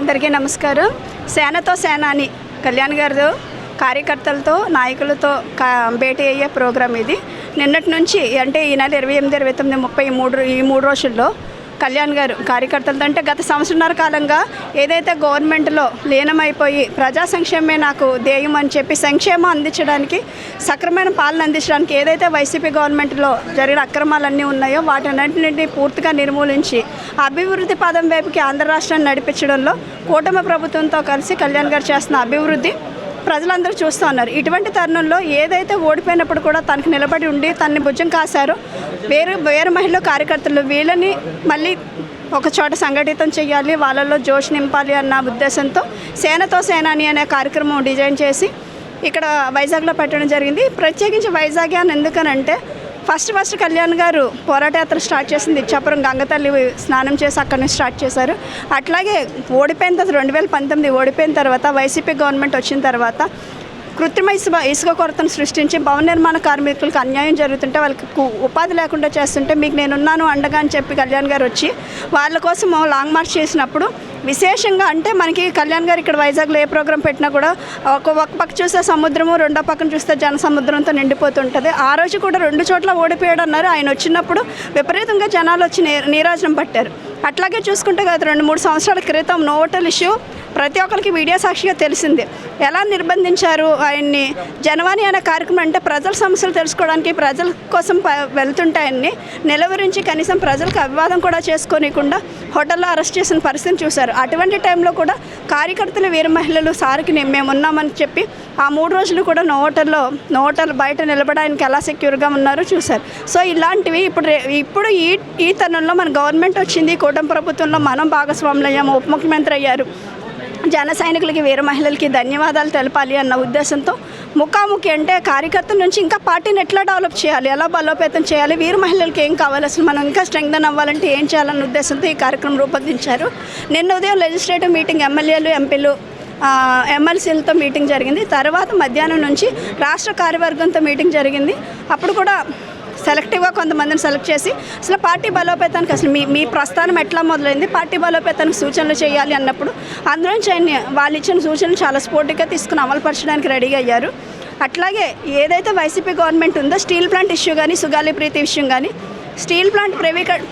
అందరికీ నమస్కారం. సేనతో సేనాని కళ్యాణ్ గారు కార్యకర్తలతో నాయకులతో భేటీ అయ్యే ప్రోగ్రాం ఇది. నిన్నటి నుంచి అంటే ఈ నెల 28, 29, 30 ఈ మూడు రోజుల్లో కళ్యాణ్ గారు కార్యకర్తలతో అంటే గత సంవత్సరాల కాలంగా ఏదైతే గవర్నమెంట్లో లీనమైపోయి ప్రజా సంక్షేమమే నాకు ధ్యేయం అని చెప్పి సంక్షేమం అందించడానికి, సక్రమైన పాలన అందించడానికి ఏదైతే వైసీపీ గవర్నమెంట్లో జరిగిన అక్రమాలన్నీ ఉన్నాయో వాటన్నింటినీ పూర్తిగా నిర్మూలించి అభివృద్ధి పదం వైపుకి ఆంధ్ర రాష్ట్రాన్ని నడిపించడంలో కూటమి ప్రభుత్వంతో కలిసి కళ్యాణ్ గారు చేస్తున్న అభివృద్ధి ప్రజలందరూ చూస్తూ ఉన్నారు. ఇటువంటి తరుణంలో ఏదైతే ఓడిపోయినప్పుడు కూడా తనకు నిలబడి ఉండి తనని భుజం కాశారో వేరు మహిళా కార్యకర్తలు వీళ్ళని మళ్ళీ ఒక చోట సంఘటితం చేయాలి, వాళ్ళల్లో జోష్ నింపాలి అన్న ఉద్దేశంతో సేనతో సేనాని అనే కార్యక్రమం డిజైన్ చేసి ఇక్కడ వైజాగ్లో పెట్టడం జరిగింది. ప్రత్యేకించి వైజాగ్ అని ఎందుకనంటే ఫస్ట్ కళ్యాణ్ గారు పోరాటయాత్ర స్టార్ట్ చేసింది ఇచ్చాపురం గంగతల్లి స్నానం చేసి అక్కడి నుంచి స్టార్ట్ చేశారు. అట్లాగే ఓడిపోయిన తర్వాత 2019 ఓడిపోయిన తర్వాత వైసీపీ గవర్నమెంట్ వచ్చిన తర్వాత కృత్రిమ ఇసుక కొరతను సృష్టించి భవన నిర్మాణ కార్మికులకు అన్యాయం జరుగుతుంటే వాళ్ళకి ఉపాధి లేకుండా చేస్తుంటే మీకు నేనున్నాను అండగా అని చెప్పి కళ్యాణ్ గారు వచ్చి వాళ్ళ కోసం లాంగ్ మార్చ్ చేసినప్పుడు విశేషంగా అంటే మనకి కళ్యాణ్ గారు ఇక్కడ వైజాగ్లో ఏ ప్రోగ్రాం పెట్టినా కూడా ఒక పక్క చూస్తే సముద్రము, రెండో పక్కన చూస్తే జన సముద్రంతో నిండిపోతుంటుంది. ఆ రోజు కూడా 2 చోట్ల ఓడిపోయాడు అన్నారు. ఆయన వచ్చినప్పుడు విపరీతంగా జనాలు వచ్చి నీరాజనం పట్టారు. అట్లాగే చూసుకుంటే గత 2-3 సంవత్సరాల క్రితం నోటల్ ఇష్యూ ప్రతి ఒక్కరికి మీడియా సాక్షిగా తెలిసిందే. ఎలా నిర్బంధించారు ఆయన్ని. జనవాణి అనే కార్యక్రమం అంటే ప్రజల సమస్యలు తెలుసుకోవడానికి ప్రజల కోసం వెళ్తుంటాయని నిలవరించి కనీసం ప్రజలకు అవివాదం కూడా చేసుకోనికుండా హోటల్లో అరెస్ట్ చేసిన పరిస్థితిని చూశారు. అటువంటి టైంలో కూడా కార్యకర్తలు వీర మహిళలు సారికి మేమున్నామని చెప్పి ఆ 3 రోజులు కూడా నోటల్ బయట నిలబడడానికి ఎలా సెక్యూర్గా ఉన్నారో చూశారు. సో ఇలాంటివి ఇప్పుడు ఈ తరుణంలో మన గవర్నమెంట్ వచ్చింది, కూటమి ప్రభుత్వంలో మనం భాగస్వాములు అయ్యాము, ఉప ముఖ్యమంత్రి అయ్యారు. జన సైనికులకి వీర మహిళలకి ధన్యవాదాలు తెలపాలి అన్న ఉద్దేశంతో ముఖాముఖి అంటే కార్యకర్తల నుంచి ఇంకా పార్టీని ఎట్లా డెవలప్ చేయాలి, ఎలా బలోపేతం చేయాలి, వీర మహిళలకి ఏం కావాలి, అసలు మనం ఇంకా స్ట్రెంగ్థన్ అవ్వాలంటే ఏం చేయాలన్న ఉద్దేశంతో ఈ కార్యక్రమం రూపొందించారు. నిన్న ఉదయం లెజిస్లేటివ్ మీటింగ్ ఎమ్మెల్యేలు, ఎంపీలు, ఎమ్మెల్సీలతో మీటింగ్ జరిగింది. తర్వాత మధ్యాహ్నం నుంచి రాష్ట్ర కార్యవర్గంతో మీటింగ్ జరిగింది. అప్పుడు కూడా సెలెక్టివ్గా కొంతమందిని సెలెక్ట్ చేసి అసలు పార్టీ బలోపేతానికి అసలు మీ ప్రస్థానం ఎట్లా మొదలైంది, పార్టీ బలోపేతానికి సూచనలు చేయాలి అన్నప్పుడు అందులోంచి వాళ్ళు ఇచ్చిన సూచనలు చాలా స్పోర్టివ్గా తీసుకుని అమలుపరచడానికి రెడీగా అయ్యారు. అట్లాగే ఏదైతే వైసీపీ గవర్నమెంట్ ఉందో స్టీల్ ప్లాంట్ ఇష్యూ కానీ, సుగాలి ప్రీతి విషయం కానీ, స్టీల్ ప్లాంట్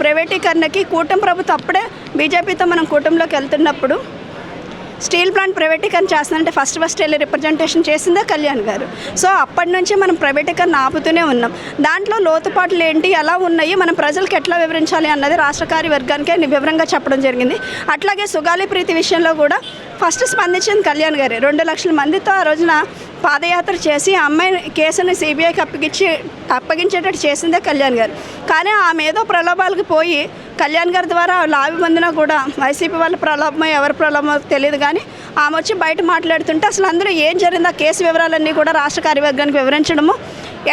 ప్రైవేటీకరణకి కూటమి ప్రభుత్వం అప్పుడే బీజేపీతో మనం కూటమిలోకి వెళ్తున్నప్పుడు స్టీల్ ప్లాంట్ ప్రైవేటీకరణ చేస్తుందంటే ఫస్ట్ వెళ్ళి రిప్రజెంటేషన్ చేసిందే కళ్యాణ్ గారు. సో అప్పటి నుంచి మనం ప్రైవేటీకరణ ఆపుతూనే ఉన్నాం. దాంట్లో లోతుపాట్లు ఏంటి, ఎలా ఉన్నాయి, మనం ప్రజలకు ఎట్లా వివరించాలి అన్నది రాష్ట్ర కార్యవర్గానికి వివరంగా చెప్పడం జరిగింది. అట్లాగే సుగాలి ప్రీతి విషయంలో కూడా ఫస్ట్ స్పందించింది కళ్యాణ్ గారే. 2 లక్షల మందితో ఆ రోజున పాదయాత్ర చేసి ఆ అమ్మాయి కేసుని సిబిఐకి అప్పగించేటట్టు చేసిందే కళ్యాణ్ గారు. కానీ ఆమె ఏదో ప్రలోభాలకు పోయి కళ్యాణ్ గారి ద్వారా లాభి పొందినా కూడా వైసీపీ వాళ్ళ ప్రలోభమో ఎవరి ప్రలోభమో తెలియదు. కానీ ఆమె వచ్చి బయట మాట్లాడుతుంటే అసలు అందరూ ఏం జరిగిందో కేసు వివరాలన్నీ కూడా రాష్ట్ర కార్యవర్గానికి వివరించడము,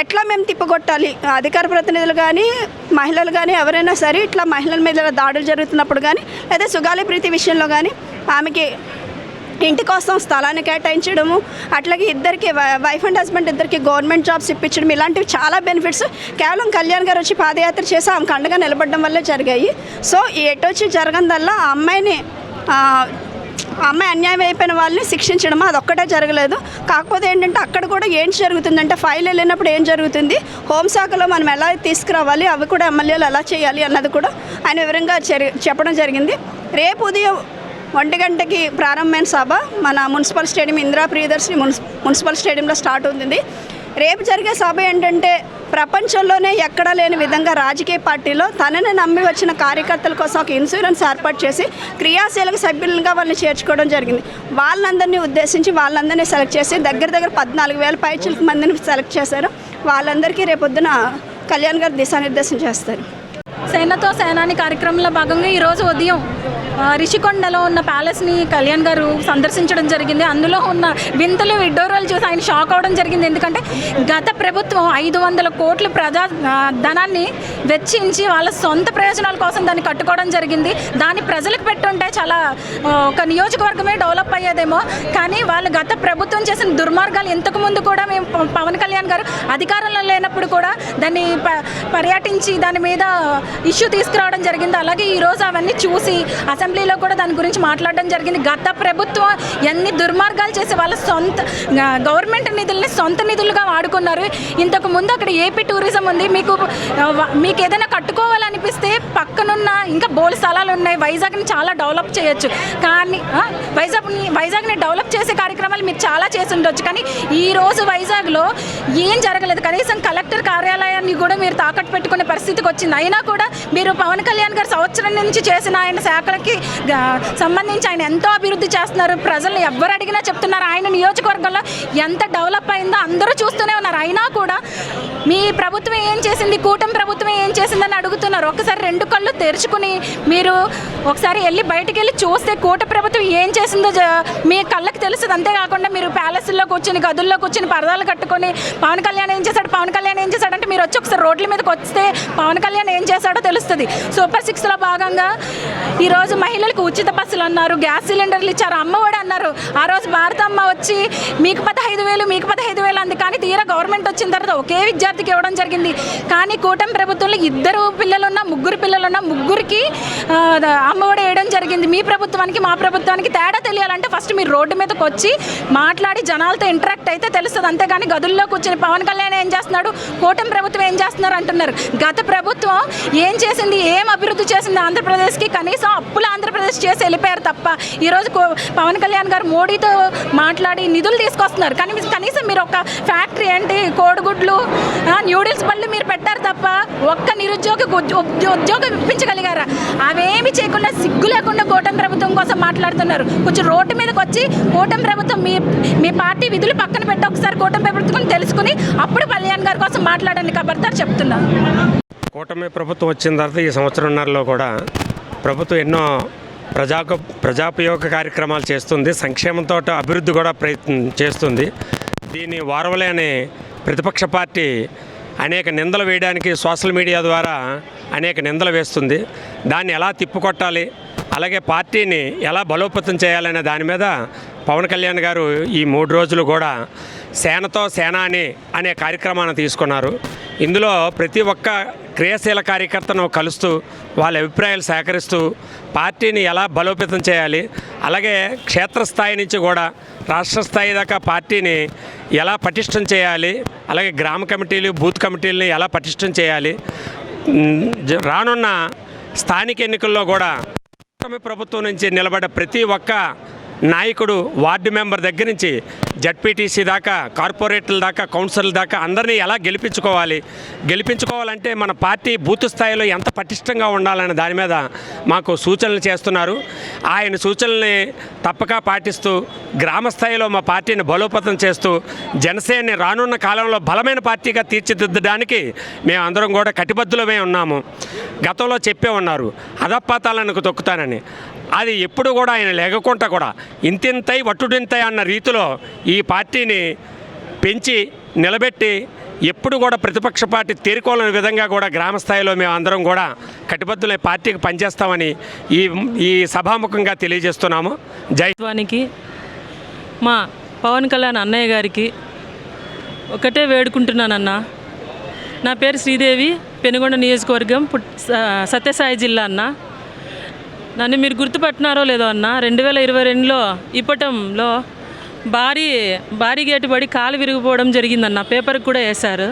ఎట్లా మేము తిప్పగొట్టాలి, అధికార ప్రతినిధులు కానీ మహిళలు కానీ ఎవరైనా సరే ఇట్లా మహిళల మీద దాడులు జరుగుతున్నప్పుడు కానీ లేదా సుగాలి ప్రీతి విషయంలో కానీ ఆమెకి ఇంటి కోసం స్థలాన్ని కేటాయించడము, అట్లాగే ఇద్దరికి వైఫ్ అండ్ హస్బెండ్ ఇద్దరికి గవర్నమెంట్ జాబ్స్ ఇప్పించడం, ఇలాంటివి చాలా బెనిఫిట్స్ కేవలం కళ్యాణ్ గారు వచ్చి పాదయాత్ర చేసి ఆమెకు అండగా నిలబడడం వల్లే జరిగాయి. సో ఎటొచ్చి జరగందల్లా ఆ అమ్మాయి అన్యాయం అయిపోయిన వాళ్ళని శిక్షించడం అదొక్కటే జరగలేదు. కాకపోతే ఏంటంటే అక్కడ కూడా ఏం జరుగుతుందంటే ఫైల్ వెళ్ళినప్పుడు ఏం జరుగుతుంది, హోంశాఖలో మనం ఎలా తీసుకురావాలి, అవి కూడా ఎమ్మెల్యేలు ఎలా చేయాలి అన్నది కూడా ఆయన వివరంగా చెప్పడం జరిగింది. రేపు ఉదయం 1 గంటకి ప్రారంభమైన సభ మన municipal stadium Indira Priyadarshini municipal స్టేడియంలో స్టార్ట్ అవుతుంది. రేపు జరిగే సభ ఏంటంటే ప్రపంచంలోనే ఎక్కడా లేని విధంగా రాజకీయ పార్టీలో తనని నమ్మి వచ్చిన కార్యకర్తల కోసం ఒక ఇన్సూరెన్స్ ఏర్పాటు చేసి క్రియాశీలక సభ్యులుగా వాళ్ళని చేర్చుకోవడం జరిగింది. వాళ్ళందరినీ ఉద్దేశించి వాళ్ళందరినీ సెలెక్ట్ చేసి దగ్గర 14,000 పైచిలకు మందిని సెలెక్ట్ చేశారు. వాళ్ళందరికీ రేపొద్దున కళ్యాణ్ గారు దిశానిర్దేశం చేస్తారు. సేనతో సేనాని కార్యక్రమంలో భాగంగా ఈరోజు ఉదయం రిషికొండలో ఉన్న ప్యాలెస్ని కళ్యాణ్ గారు సందర్శించడం జరిగింది. అందులో ఉన్న వింతలు విడ్డూరాలు చూసి ఆయన షాక్ అవ్వడం జరిగింది. ఎందుకంటే గత ప్రభుత్వం 500 కోట్ల ప్రజా ధనాన్ని వెచ్చించి వాళ్ళ సొంత ప్రయోజనాల కోసం దాన్ని కట్టుకోవడం జరిగింది. దాన్ని ప్రజలకు పెట్టుంటే చాలా ఒక నియోజకవర్గమే డెవలప్ అయ్యేదేమో. కానీ వాళ్ళు గత ప్రభుత్వం చేసిన దుర్మార్గాలు ఇంతకుముందు కూడా మేము పవన్ కళ్యాణ్ గారు అధికారంలో లేనప్పుడు కూడా దాన్ని పర్యటించి దాని మీద ఇష్యూ తీసుకురావడం జరిగింది. అలాగే ఈరోజు అవన్నీ చూసి అసెంబ్లీలో కూడా దాని గురించి మాట్లాడడం జరిగింది. గత ప్రభుత్వం ఎన్ని దుర్మార్గాలు చేసి వాళ్ళ సొంత గవర్నమెంట్ నిధుల్ని సొంత నిధులుగా వాడుకున్నారు. ఇంతకు ముందు అక్కడ ఏపీ టూరిజం ఉంది. మీకు ఏదైనా కట్టుకోవాలనిపిస్తే పక్కనున్న ఇంకా బోల్డ్ స్థలాలు ఉన్నాయి. వైజాగ్ని చాలా డెవలప్ చేయొచ్చు. కానీ వైజాగ్ని డెవలప్ చేసే కార్యక్రమాలు మీరు చాలా చేసి ఉండొచ్చు. కానీ ఈరోజు వైజాగ్లో ఏం జరగలేదు. కనీసం కలెక్టర్ కార్యాలయాన్ని కూడా మీరు తాకట్టు పెట్టుకునే పరిస్థితికి వచ్చింది. అయినా కూడా మీరు పవన్ కళ్యాణ్ గారు సంవత్సరం నుంచి చేసిన ఆయన శాఖలకి సంబంధించి ఆయన ఎంతో అభివృద్ధి చేస్తున్నారు. ప్రజలు ఎవరు అడిగినా చెప్తున్నారు. ఆయన నియోజకవర్గంలో ఎంత డెవలప్ అయిందో అందరూ చూస్తూనే ఉన్నారు. అయినా కూడా మీ ప్రభుత్వం ఏం చేసింది, కూటమి ప్రభుత్వం ఏం చేసిందని అడుగుతున్నారు. ఒకసారి రెండు కళ్ళు తెరుచుకుని మీరు ఒకసారి బయటికి వెళ్ళి చూస్తే కూటమి ప్రభుత్వం ఏం చేసిందో మీ కళ్ళకి తెలుస్తుంది. అంతేకాకుండా మీరు ప్యాలెస్లో కూర్చొని గదుల్లో కూర్చొని పరదాలు కట్టుకొని పవన్ కళ్యాణ్ ఏం చేశాడంటే మీరు వచ్చి ఒకసారి రోడ్ల మీదకి వస్తే పవన్ కళ్యాణ్ ఏం చేశాడో తెలుస్తుంది. సూపర్ 6లో భాగంగా ఈరోజు మహిళలకు ఉచిత బస్సులు అన్నారు, గ్యాస్ సిలిండర్లు ఇచ్చారు, అమ్మఒడి అన్నారు. ఆ రోజు భారతమ్మ వచ్చి మీకు 15,000 అంది. కానీ తీరా గవర్నమెంట్ వచ్చిన తర్వాత ఒకే విద్యార్థికి ఇవ్వడం జరిగింది. కానీ కూటమి ప్రభుత్వంలో 2 పిల్లలున్నా 3 పిల్లలున్నా ముగ్గురికి అమ్మఒడి వేయడం జరిగింది. మీ ప్రభుత్వానికి మా ప్రభుత్వానికి తేడా తెలియాలంటే ఫస్ట్ మీరు రోడ్డు మీదకి వచ్చి మాట్లాడి జనాలతో ఇంటరాక్ట్ అయితే తెలుస్తుంది. అంతేగాని గదుల్లో కూర్చొని పవన్ కళ్యాణ్ ఏం చేస్తున్నాడు, కూటమి ప్రభుత్వం ఏం చేస్తున్నారు అంటున్నారు. గత ప్రభుత్వం ఏం చేసింది, ఏం అభివృద్ధి చేసింది ఆంధ్రప్రదేశ్కి? కనీసం అప్పులు ఆంధ్రప్రదేశ్ చేసి వెళ్ళిపోయారు తప్ప ఈరోజు పవన్ కళ్యాణ్ గారు మోడీతో మాట్లాడి నిధులు తీసుకొస్తున్నారు. కానీ కనీసం మీరు ఒక ఫ్యాక్టరీ ఏంటి, కోడిగుడ్లు, న్యూడిల్స్ బళ్ళు మీరు పెట్టారు తప్ప ఒక్క నిరుద్యోగి ఉద్యోగం ఇప్పించగలిగారా? అవేమి చేయకుండా సిగ్గు లేకుండా కూటమి ప్రభుత్వం కోసం మాట్లాడుతున్నారు. కొంచెం రోడ్డు మీదకి వచ్చి కూటమి ప్రభుత్వం మీ పార్టీ విధులు పక్కన పెట్టి ఒకసారి కూటమి ప్రభుత్వం తెలుసుకుని అప్పుడు కళ్యాణ్ గారి కోసం మాట్లాడండి కబర్దార్ చెప్తున్నారు. కూటమి ప్రభుత్వం వచ్చిన తర్వాత ఈ సంవత్సరంన్నరలో కూడా ప్రభుత్వం ఎన్నో ప్రజాపయోగ కార్యక్రమాలు చేస్తుంది. సంక్షేమంతో అభివృద్ధి కూడా ప్రయత్నం చేస్తుంది. దీన్ని వారవలేని ప్రతిపక్ష పార్టీ అనేక నిందలు వేయడానికి సోషల్ మీడియా ద్వారా అనేక నిందలు వేస్తుంది. దాన్ని ఎలా తిప్పుకొట్టాలి, అలాగే పార్టీని ఎలా బలోపేతం చేయాలనే దాని మీద పవన్ కళ్యాణ్ గారు ఈ 3 రోజులు కూడా సేనతో సేనాని అనే కార్యక్రమాన్ని తీసుకున్నారు. ఇందులో ప్రతి ఒక్క క్రియాశీల కార్యకర్తను కలుస్తూ వాళ్ళ అభిప్రాయాలు సేకరిస్తూ పార్టీని ఎలా బలోపేతం చేయాలి, అలాగే క్షేత్రస్థాయి నుంచి కూడా రాష్ట్ర స్థాయి దాకా పార్టీని ఎలా పటిష్టం చేయాలి, అలాగే గ్రామ కమిటీలు బూత్ కమిటీలని ఎలా పటిష్టం చేయాలి, రానున్న స్థానిక ఎన్నికల్లో కూడా ప్రభుత్వం నుంచి నిలబడ్డ ప్రతి ఒక్క నాయకుడు, వార్డు మెంబర్ దగ్గర నుంచి జడ్పీటీసీ దాకా, కార్పొరేటర్ల దాకా, కౌన్సిలర్ల దాకా అందరినీ ఎలా గెలిపించుకోవాలంటే మన పార్టీ బూత్ స్థాయిలో ఎంత పటిష్టంగా ఉండాలనే దాని మీద మాకు సూచనలు చేస్తున్నారు. ఆయన సూచనల్ని తప్పక పాటిస్తూ గ్రామ స్థాయిలో మా పార్టీని బలోపేతం చేస్తూ జనసేనని రానున్న కాలంలో బలమైన పార్టీగా తీర్చిదిద్దడానికి మేము అందరం కూడా కటిబద్ధులమే ఉన్నాము. గతంలో చెప్పే ఉన్నారు అధపాతాలకు తొక్కుతానని. అది ఎప్పుడు కూడా ఆయన లేకుండా కూడా ఇంతింతై వట్టుడింతై అన్న రీతిలో ఈ పార్టీని పెంచి నిలబెట్టి ఎప్పుడు కూడా ప్రతిపక్ష పార్టీ తేరుకోలేని విధంగా కూడా గ్రామ స్థాయిలో మేము అందరం కూడా కటిబద్ధులై పార్టీకి పనిచేస్తామని ఈ సభాముఖంగా తెలియజేస్తున్నాము. జైవానికి మా పవన్ కళ్యాణ్ అన్నయ్య గారికి ఒకటే వేడుకుంటున్నానన్న. నా పేరు శ్రీదేవి, పెనుగొండ నియోజకవర్గం, సత్యసాయి జిల్లా అన్న. నన్ను మీరు గుర్తుపట్టినారో లేదో అన్న, 2022లో ఇప్పటంలో భారీ గేటు పడి కాలు విరిగిపోవడం జరిగిందన్న. పేపర్కి కూడా వేశారు.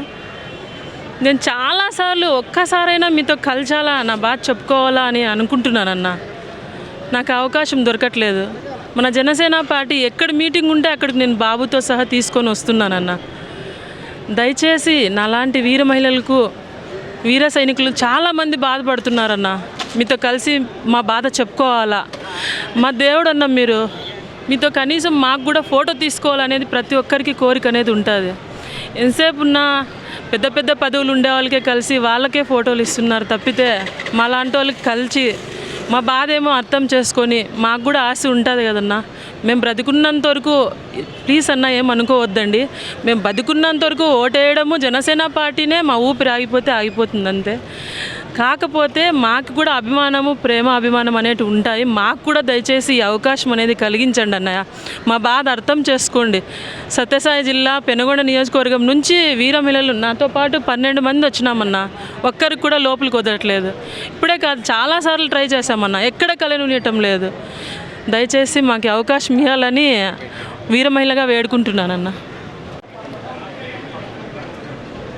నేను చాలాసార్లు ఒక్కసారైనా మీతో కలిసాలా, నా బాధ చెప్పుకోవాలా అని అనుకుంటున్నానన్న. నాకు అవకాశం దొరకట్లేదు. మన జనసేన పార్టీ ఎక్కడ మీటింగ్ ఉంటే అక్కడికి నేను బాబుతో సహా తీసుకొని వస్తున్నానన్న. దయచేసి నాలాంటి వీర మహిళలకు, వీర సైనికులు చాలామంది బాధపడుతున్నారన్న. మీతో కలిసి మా బాధ చెప్పుకోవాలా. మా దేవుడు అన్న మీరు, మీతో కనీసం మాకు కూడా ఫోటో తీసుకోవాలనేది ప్రతి ఒక్కరికి కోరిక అనేది ఉంటుంది. ఎంతసేపు ఉన్నా పెద్ద పెద్ద పదవులు ఉండే వాళ్ళకే కలిసి వాళ్ళకే ఫోటోలు ఇస్తున్నారు తప్పితే మా లాంటి వాళ్ళకి కలిసి మా బాధ ఏమో అర్థం చేసుకొని మాకు కూడా ఆశ ఉంటుంది కదన్నా. మేము బ్రతుకున్నంత వరకు ప్లీజ్ అన్న ఏమనుకోవద్దండి. మేము బతుకున్నంత వరకు ఓటేయడము జనసేన పార్టీనే, మా ఊపిరి ఆగిపోతే ఆగిపోతుంది అంతే. కాకపోతే మాకు కూడా అభిమానము ప్రేమ అభిమానం అనేవి ఉంటాయి. మాకు కూడా దయచేసి ఈ అవకాశం అనేది కలిగించండి అన్నయ్య. మా బాధ అర్థం చేసుకోండి. సత్యసాయి జిల్లా పెనుగొండ నియోజకవర్గం నుంచి వీరమహిళలు నాతో పాటు 12 మంది వచ్చినామన్నా. ఒక్కరికి కూడా లోపలికి వదలట్లేదు. ఇప్పుడే కాదు, చాలాసార్లు ట్రై చేశామన్నా, ఎక్కడ కలనియటం లేదు. దయచేసి మాకు అవకాశం ఇవ్వాలని వీరమహిళగా వేడుకుంటున్నానన్న.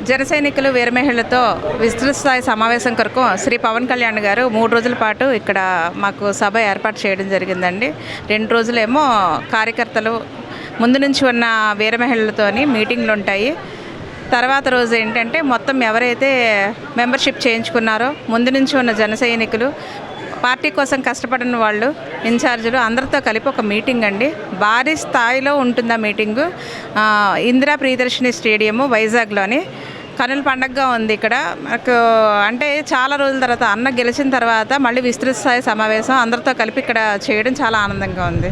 జన సైనికులు వీరమహిళలతో విస్తృత స్థాయి సమావేశం కొరకు శ్రీ పవన్ కళ్యాణ్ గారు 3 రోజుల పాటు ఇక్కడ మాకు సభ ఏర్పాటు చేయడం జరిగిందండి. 2 రోజులేమో కార్యకర్తలు ముందు నుంచి ఉన్న వీరమహిళలతోని మీటింగ్లు ఉంటాయి. తర్వాత రోజు ఏంటంటే మొత్తం ఎవరైతే మెంబర్షిప్ చేయించుకున్నారో ముందు నుంచి ఉన్న జన సైనికులు, పార్టీ కోసం కష్టపడిన వాళ్ళు, ఇన్ఛార్జీలు అందరితో కలిపి ఒక మీటింగ్ అండి. భారీ స్థాయిలో ఉంటుంది ఆ మీటింగు. ఇందిరా ప్రియదర్శిని స్టేడియము వైజాగ్లోని కనుల పండగగా ఉంది. ఇక్కడ నాకు అంటే చాలా రోజుల తర్వాత అన్న గెలిచిన తర్వాత మళ్ళీ విస్తృత స్థాయి సమావేశం అందరితో కలిపి ఇక్కడ చేయడం చాలా ఆనందంగా ఉంది.